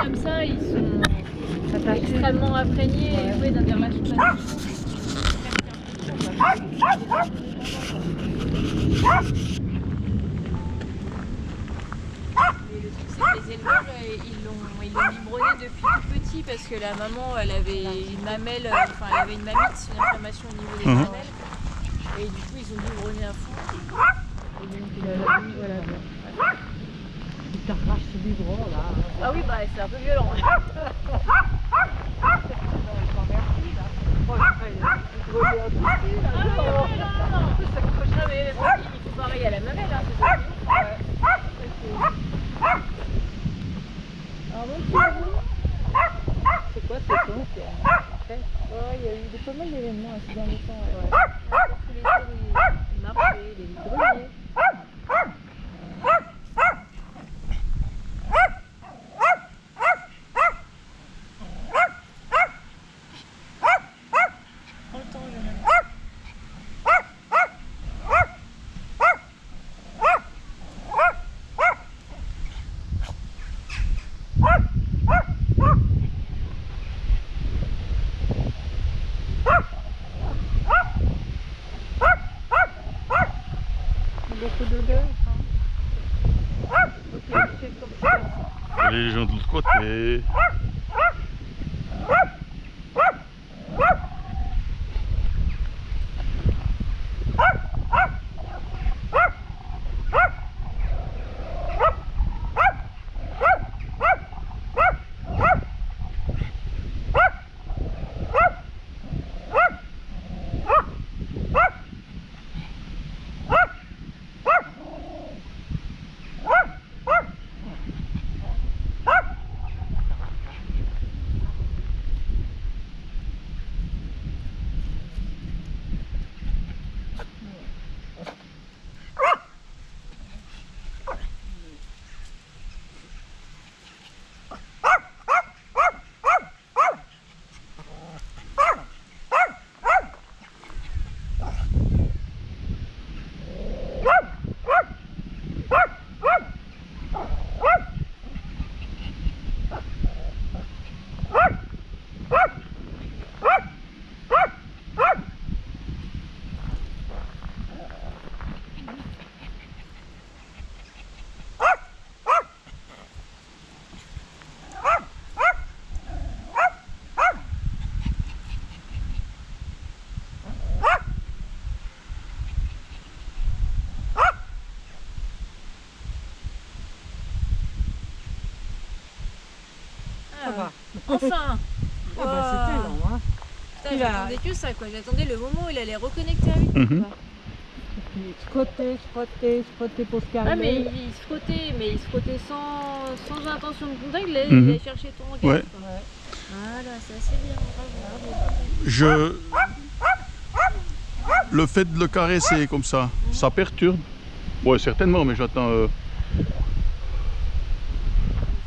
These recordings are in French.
comme ça, ils sont extrêmement imprégnés et doués d'international. Les éleveurs, ils l'ont biberonné depuis tout petit parce que la maman, elle avait une mamelle, enfin elle avait une mamite, une inflammation au niveau des mamelles. Et du coup, ils ont biberonné à fond. Et donc, voilà. Il t'arrache ce biberon là. Ah oui, bah c'est un peu violent. Mais il faut pareil à la mamelle, hein, c'est ça. Alors mon petit loup, c'est quoi ce son? Il y a eu pas mal d'événements ces derniers temps. Tous les jours, il marchait, il grogné. Prends le temps, jeune homme. Beaucoup d'odeur. Les gens de l'autre côté. Enfin! Ah bah c'était long, hein. Putain, j'attendais que ça, quoi. J'attendais le moment où il allait reconnecter avec nous. Il squattait pour se calmer. Ah, mais il se frottait, sans intention de contact, il allait chercher ton regard. Ouais. Voilà, c'est assez bien, bravo. Le fait de le caresser comme ça perturbe. Ouais, certainement, mais j'attends.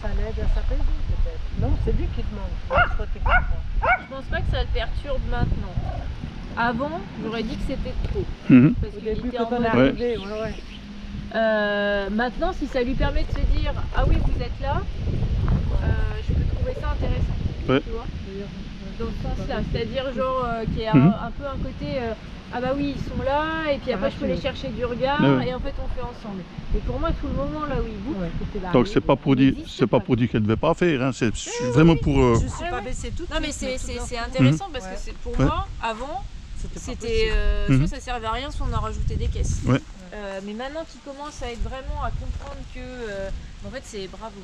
Ça l'aide à s'apaiser peut-être. Non, c'est lui qui demande. Il faut se frotter comme ça. Je pense pas que ça le perturbe maintenant. Avant, j'aurais dit que c'était trop. Parce Au qu'il début, était quand en on est mode- arrivé, maintenant, si ça lui permet de se dire ah oui, vous êtes là, je peux trouver ça intéressant. Ouais. Tu vois, dans ce sens-là, c'est-à-dire genre qu'il y a un peu un côté ah bah oui, ils sont là, et puis après je peux les chercher du regard, et en fait on fait ensemble. Et pour moi, tout le moment là où il bouge, c'était là. Donc c'est pas pour dire, qu'elle ne devait pas faire, hein. C'est vraiment pour. Je suis pas baissée toute. Non mais c'est intéressant parce que c'est pour moi avant. C'était soit ça servait à rien, soit on en rajoutait des caisses. Ouais. Mais maintenant qu'il commence à être vraiment à comprendre que en fait c'est bravo,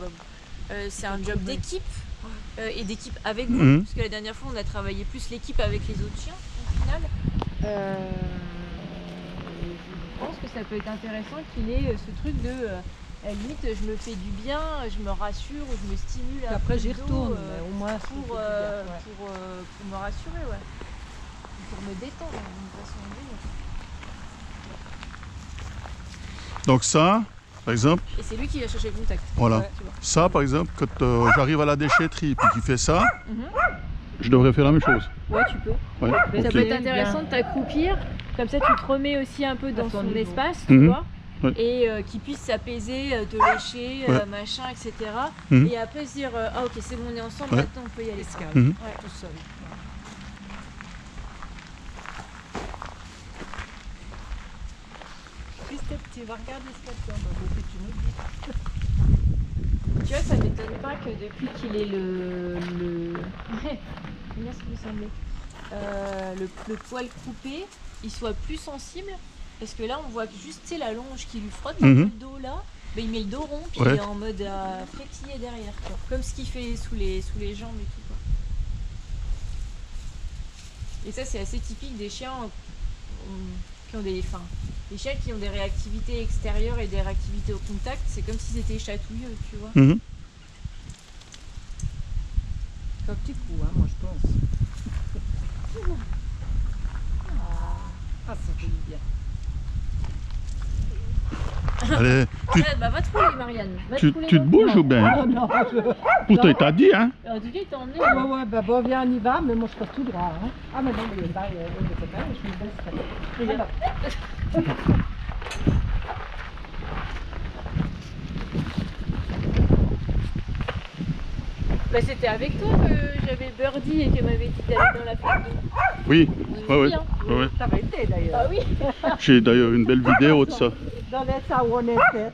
c'est un job d'équipe et d'équipe avec vous, parce que la dernière fois on a travaillé plus l'équipe avec les autres chiens au final. Je pense que ça peut être intéressant qu'il ait ce truc de à la limite je me fais du bien, je me rassure, je me stimule. Après j'y retourne, mais au moins pour me rassurer, ouais. Pour me détendre d'une façon ou d'une autre. Donc ça, par exemple. Et c'est lui qui va chercher le contact. Voilà. Ouais, tu vois. Ça, par exemple, quand j'arrive à la déchetterie puis qu'il fait ça, je devrais faire la même chose. Ouais, tu peux. Ouais, Ça ok. peut être intéressant de t'accroupir, comme ça tu te remets aussi un peu dans son espace, tu vois. Ouais. et qu'il puisse s'apaiser, te lécher, Ouais. machin, etc. Mhm. Et après se dire ah ok c'est bon on est ensemble, Ouais. maintenant on peut y aller. Il se calme, Mhm. Ouais. tout seul. Christophe, tu vas regarder ce qu'il y a dedans, bah, que tu nous dis. Tu vois, ça m'étonne pas que depuis qu'il est Comment ça me semblait le poil coupé, il soit plus sensible. Parce que là, on voit juste tu sais, la longe qui lui frotte un peu le dos là. Ben, il met le dos rond, puis Ouais. il est en mode à frétiller derrière. Quoi. Comme ce qu'il fait sous les jambes et tout. Quoi. Et ça, c'est assez typique des chiens qui ont des chiens qui ont des réactivités extérieures et des réactivités au contact. C'est comme s'ils étaient chatouilleux, tu vois. Mhm. C'est un petit coup, hein, moi je pense. Ah, ça fait du bien. Allez, Bah, va te rouler, Marianne. Va tu rouler te dans le bouges coin. ou bien? Oh non, Pourtant, il t'a dit, hein? En tout cas, il t'a emmené. ouais, ouais, bah bon, viens, on y va, mais moi je passe tout droit. Hein. Ah, mais non, mais il y a une barrière, je sais pas, je me baisserai. Regarde. Bah, c'était avec toi que j'avais Birdie et qu'elle m'avait dit d'aller dans la flaque d'eau. Oui, ouais, ouais. Bien. Ouais, ouais. Ça va été d'ailleurs. Ah oui. J'ai d'ailleurs une belle vidéo de ça. Dans l'état où on était.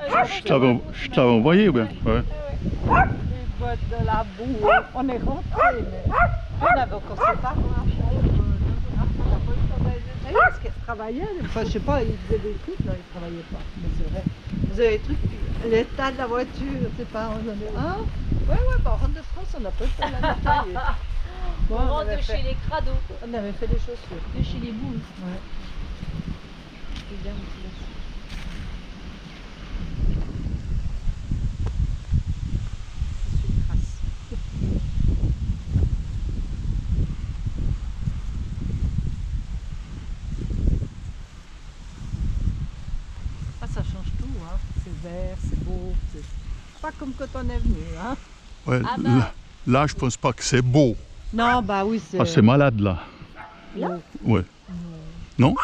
Je t'avais envoyé, ouais. Ouais. Les bottes de la boue, on est rentrés, mais on avait encore ses parents. Parce qu'elle travaillait, enfin je sais pas, ils faisaient des trucs, non ils travaillaient pas, mais c'est vrai. Vous avez des trucs, l'état de la voiture, c'est pas, on en est... Ah, ouais, bah en rentre de France, on a pas le temps de la nettoyer. On Bon, rentre de chez les crados, on avait fait des chaussures. de chez les boules. Ouais. C'est bien motivation. C'est une trace. Ah, ça change tout, hein. C'est vert, c'est beau, c'est pas comme quand on est venu, hein. Ouais, Ah bah. là, je pense pas que c'est beau. Non, bah oui, c'est... Ah, c'est malade, là. Là, Ouais. Non?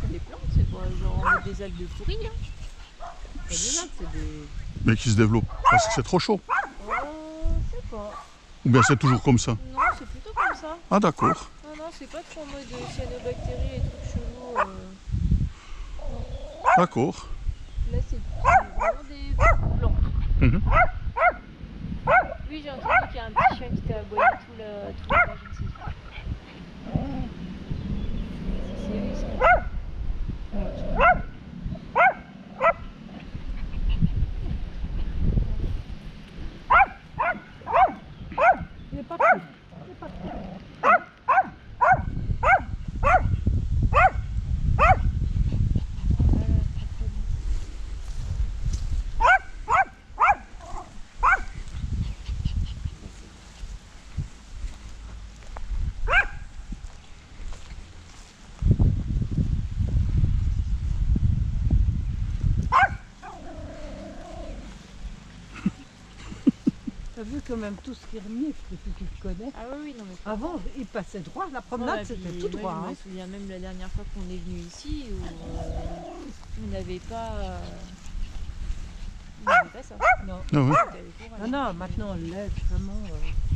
C'est des plantes, c'est pas genre on met des algues de pourri. Hein. c'est des... Mais qui se développe. Parce que c'est trop chaud. Je sais pas. Ou bien c'est toujours comme ça. Non, c'est plutôt comme ça. Ah, d'accord. Non, c'est pas trop en mode cyanobactéries et trucs chelous. D'accord. Là, c'est vraiment des plantes. Mhm. Oui, j'ai entendu qu'il y a un petit chien qui t'a aboyé tout le matin, je ne sais pas. C'est oui, ça. Il est parti. T'as vu quand même tout ce qui renifle depuis qu'il te connaît. Ah oui, non mais pas. Avant, il passait droit, la promenade Ouais, c'était puis, tout moi, droit. Je Hein. me souviens même la dernière fois qu'on est venu ici où on n'avait pas. On n'avait pas ça. Non. Ah ouais. Non, non, maintenant on l'aide vraiment,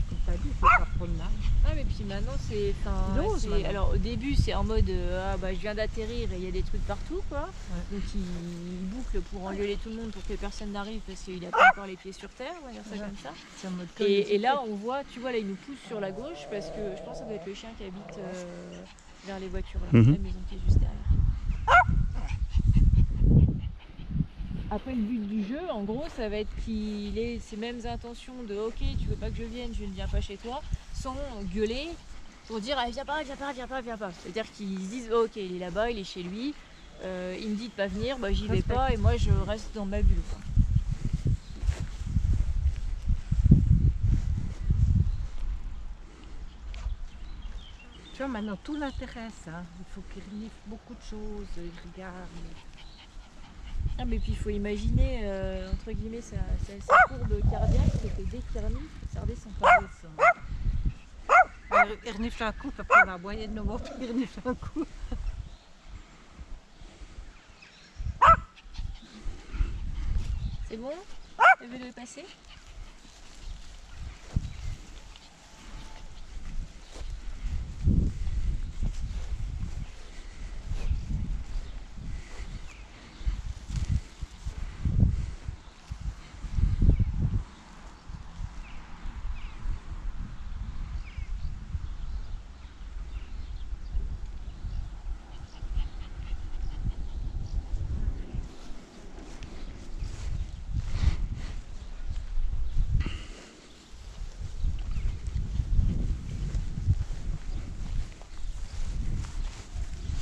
comme t'as dit, c'est sa promenade. Ah mais puis maintenant c'est. Il ose, maintenant. Alors au début c'est en mode ah bah je viens d'atterrir et il y a des trucs partout quoi. Ouais. Donc il boucle pour engueuler tout le monde pour que personne n'arrive parce qu'il a pas encore les pieds sur terre, on va dire ça Ouais. comme ça. C'est en mode Et là on voit, tu vois là il nous pousse sur la gauche parce que je pense que ça doit être le chien qui habite vers les voitures là, Mhm. la maison qui est juste derrière. Après le but du jeu, en gros, ça va être qu'il ait ces mêmes intentions de ok, tu veux pas que je vienne, je ne viens pas chez toi, sans gueuler pour dire ah, viens pas. C'est-à-dire qu'ils se disent ok, il est là-bas, il est chez lui, il me dit de pas venir, bah j'y vais Respecte. pas et moi je reste dans ma bulle. Quoi. Tu vois, maintenant tout l'intéresse. Hein. Il faut qu'il renifle beaucoup de choses, il regarde. Ah mais puis il faut imaginer entre guillemets sa courbe cardiaque, c'était dès qu'il renifle, ça redescend. Il renifle un coup, puis après il va aboyer de nouveau, puis il renifle un coup. bon? Le vélo est passé?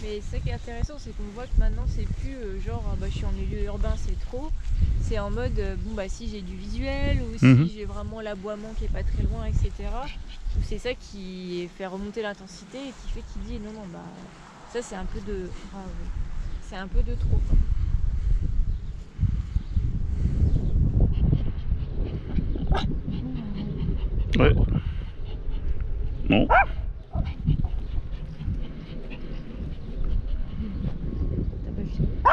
Mais ça qui est intéressant, c'est qu'on voit que maintenant c'est plus genre je suis en milieu urbain, c'est trop. C'est en mode bon bah si j'ai du visuel ou si j'ai vraiment l'aboiement qui est pas très loin, etc. C'est ça qui fait remonter l'intensité et qui fait qu'il dit non bah ça c'est un peu de c'est un peu de trop quoi. Ouais. Non.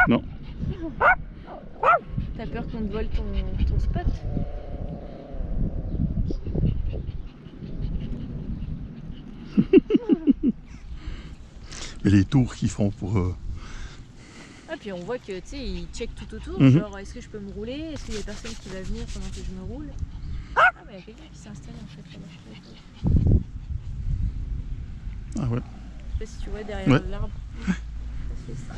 Non. T'as peur qu'on te vole ton spot? Mais les tours qu'ils font pour... Ah puis on voit que tu sais, ils checkent tout autour, genre est-ce que je peux me rouler? Est-ce qu'il y a personne qui va venir pendant que je me roule? Ah mais il y a quelqu'un qui s'est installé en fait là-bas. Ah ouais. Je sais pas si tu vois derrière l'arbre. Ça fait ça.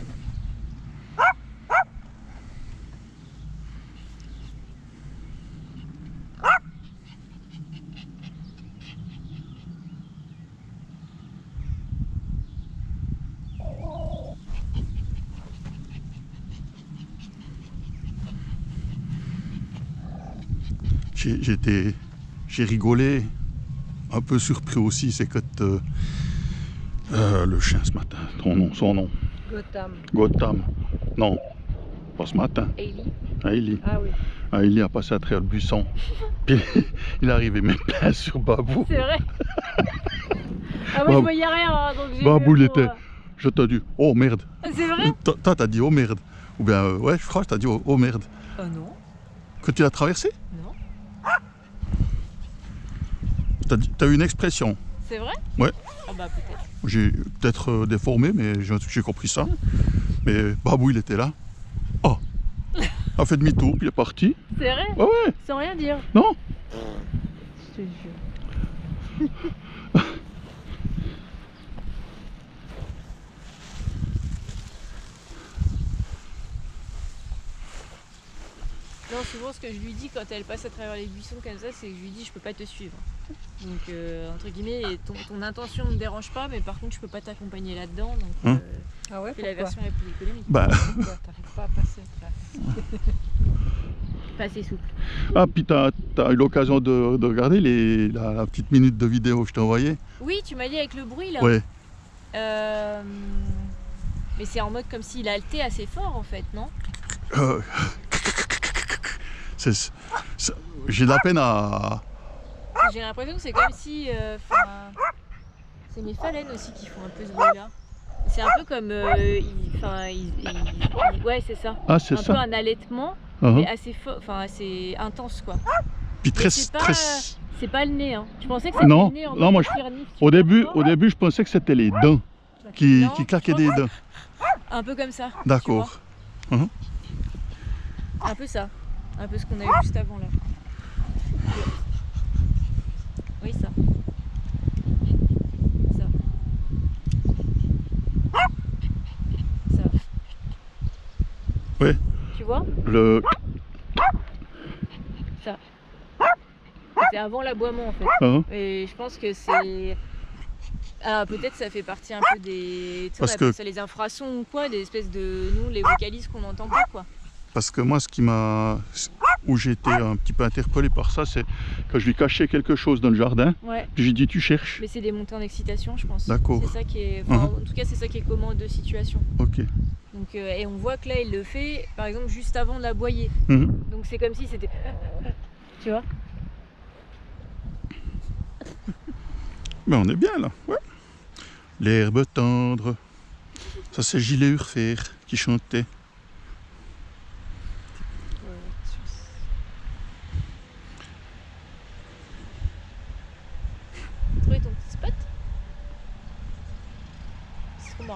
J'ai rigolé, un peu surpris aussi, c'est quand le chien ce matin, son nom. Gotham. Non, pas ce matin. Hailey. Ah oui. Hailey a passé à travers le buisson. Puis il est arrivé même plein sur Babou. C'est vrai. Ah moi je voyais rien hein, donc j'ai Babou il était. Je t'ai dit oh merde. C'est vrai. Toi t'as dit oh merde. Ou bien ouais je crois que t'as dit oh merde. Non. Que tu l'as traversé? Non. T'as eu une expression. C'est vrai? Ouais. Ah bah peut-être. J'ai peut-être déformé, mais j'ai compris ça. Mais Babou, il était là. Oh! Il a fait demi-tour, puis il est parti. C'est vrai? Ouais, ouais. Sans rien dire. Non? Je te jure. Non, souvent ce que je lui dis quand elle passe à travers les buissons comme ça, c'est que je lui dis je peux pas te suivre. Donc entre guillemets, ton intention ne me dérange pas, mais par contre je peux pas t'accompagner là-dedans. Donc Ah ouais, c'est la version la plus économique. Bah. T'arrives pas à passer Pas assez souple. Ah, puis t'as eu l'occasion de regarder la petite minute de vidéo que je t'ai envoyée? Oui, tu m'as dit avec le bruit là. Ouais. Mais c'est en mode comme s'il haltait assez fort en fait, non? J'ai de la peine à... J'ai l'impression que c'est comme si... c'est mes phalènes aussi qui font un peu ce bruit là. C'est un peu comme... ouais c'est ça. Ah c'est un ça. peu un allaitement, mais assez fort, assez intense quoi. Puis très... C'est pas le nez hein. Je pensais que c'était non, le nez en non, moi, au début je pensais que c'était les dents qui claquaient des dents. Un peu comme ça. D'accord. Un peu ça. Un peu ce qu'on a eu juste avant là. Oui ça. Ça. Ça. Ouais. Tu vois? Ça. C'est avant l'aboiement en fait. Et je pense que c'est... Ah, peut-être ça fait partie un peu des... On appelle ça les infrasons ou quoi, des espèces de... Nous, les vocalises qu'on n'entend pas quoi. Parce que moi, où j'ai été un petit peu interpellé par ça, c'est quand je lui cachais quelque chose dans le jardin, puis j'ai dit tu cherches. Mais c'est des montées en excitation, je pense. D'accord. C'est ça qui est... En tout cas, c'est ça qui est commun de situation. Ok. Donc, et on voit que là, il le fait, par exemple, juste avant de l'aboyer. Donc c'est comme si c'était... Tu vois? Mais on est bien là, ouais. L'herbe tendre. Ça c'est Gilles Urfer qui chantait.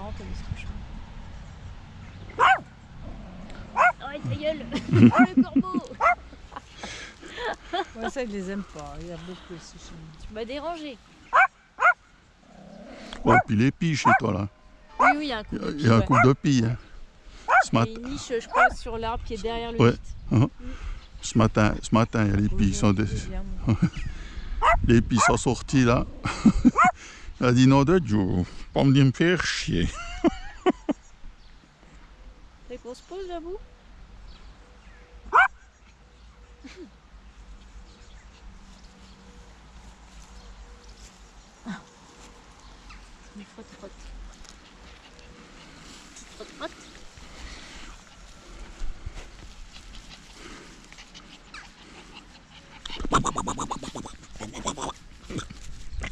marrant comme ils se touchent. Arrête ta gueule. Le corbeau. Ouais, ça, il les aime pas. Il y a beaucoup de soucis. Tu m'as dérangé. Ouais, puis les pies chez toi là. Oui, il y a un coup de Il y a un coup de pie. Hein. Ce Il y a matin. une niche, je crois, sur l'arbre qui est derrière le Ouais. gîte. Ce matin, il y a les pies qui sont les pies sont sorties là. Il a dit non de Dieu, pas me dire me faire chier. Et qu'on se pose là, vous? Mais frotte, frotte. Frotte, frotte.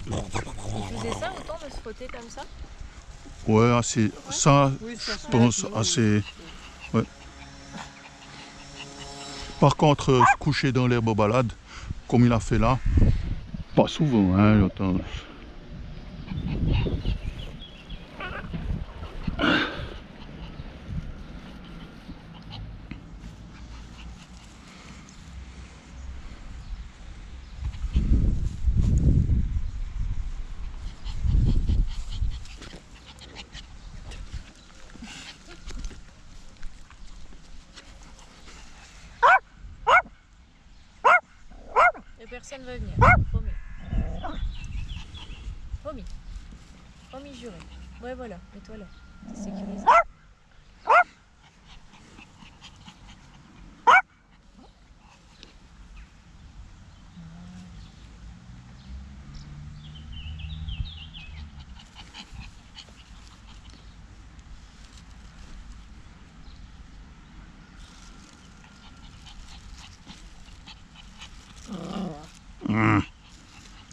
Tu faisais ça autant de se frotter comme ça? Ouais, assez. Ça, Oui, ça je pense assez. Ouais. Par contre, se coucher dans l'herbe aux balades, comme il a fait là, pas souvent, hein, attends. Et personne va venir, promis. Promis. Promis juré. Ouais, voilà, mets-toi là. C'est sécurisé.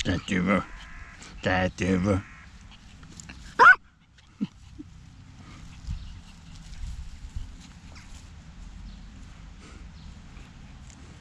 Quand tu veux. Quand tu veux.